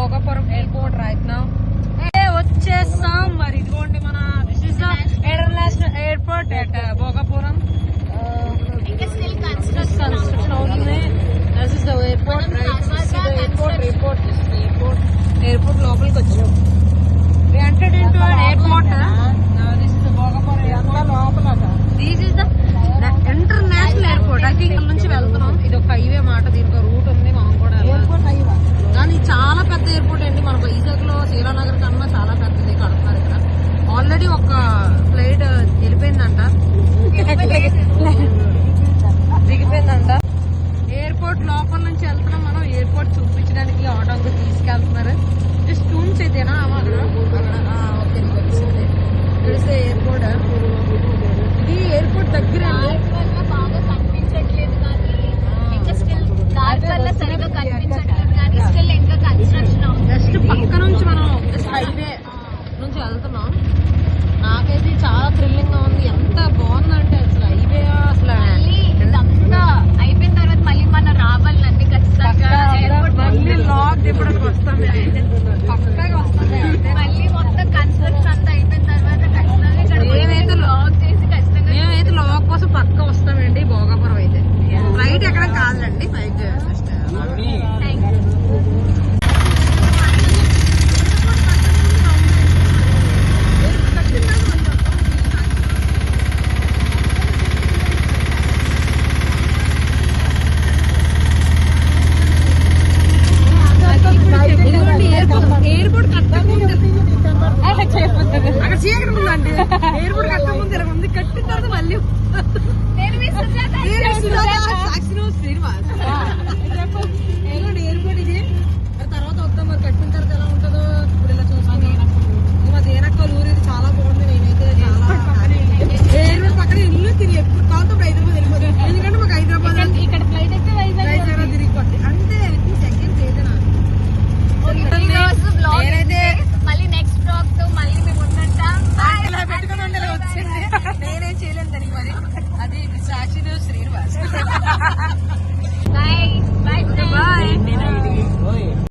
Bhogapuram airport right now. వచ్చేసాం మరి. ఇదిగోండి మన this is the international airport at Bhogapuram. Construction అవుతుంది. This is the airport airport లోపలికి వచ్చాం. We entered into an airport. This is the Bhogapuram airport. This is the international airport. I think ఇక్కడ నుంచి వెళ్తున్నాం. ఇది ఒక హైవే మాట. దీనికి రూట్ ఉంది. మనం కూడా కానీ చాలా పెద్ద ఎయిర్పోర్ట్ అండి. మన వైజాగ్ లో శ్రీరానగర్ కన్నా చాలా పెద్దది కడుతున్నారు ఇక్కడ. ఆల్రెడీ ఒక ఫ్లైట్ వెళ్ళిపోయిందంట, దిగిపోయిందంట. ఎయిర్పోర్ట్ లోపల నుంచి వెళ్తున్నాం మనం. ఎయిర్పోర్ట్ చూపించడానికి ఆటోకి తీసుకెళ్తున్నారు. జస్ట్ టూమ్స్ అయితేనా ఎయిర్పోర్ట్. ఇది ఎయిర్పోర్ట్ దగ్గర బాగా కనిపించట్లేదు కానీ ఇంకా స్టిల్ దారి వల్ల సరిగ్గా కనిపించట్లేదు కానీ స్టిల్ ఇంకా కన్స్ట్రక్షన్ అవుతుంది. జస్ట్ పక్క నుంచి మనం హైవే నుంచి వెళ్తున్నాం. నాకైతే చాలా థ్రిల్లింగ్ గా ఉంది. ఎంత బాగుందంటే అసలు హైవే అసలు ఇదంతా అయిపోయిన తర్వాత మళ్ళీ మనం రావాలని ఖచ్చితంగా మళ్ళీ లాగ్ దిప్పడానికి వస్తాం. పక్కగా వస్తాం. మళ్ళీ మొత్తం కన్స్ట్రక్షన్ అంతా అయిపోయిన తర్వాత ఖచ్చితంగా ఇక్కడ లాగ్ చేసి ఖచ్చితంగా మేమైతే లాగ్ కోసం పక్క వస్తామండి. భోగాపురం అయితే ఫ్లైట్ ఎక్కడ కాదండి. ఫ్లైట్ ఎయిర్పోర్ట్ కట్టకముందు అక్కడ చీకటి ఉందండి. ఎయిర్పోర్ట్ కట్టకముందు ఇలా ఉంది. కట్టిన తర్వాత మళ్ళీ శ్రీనివాస్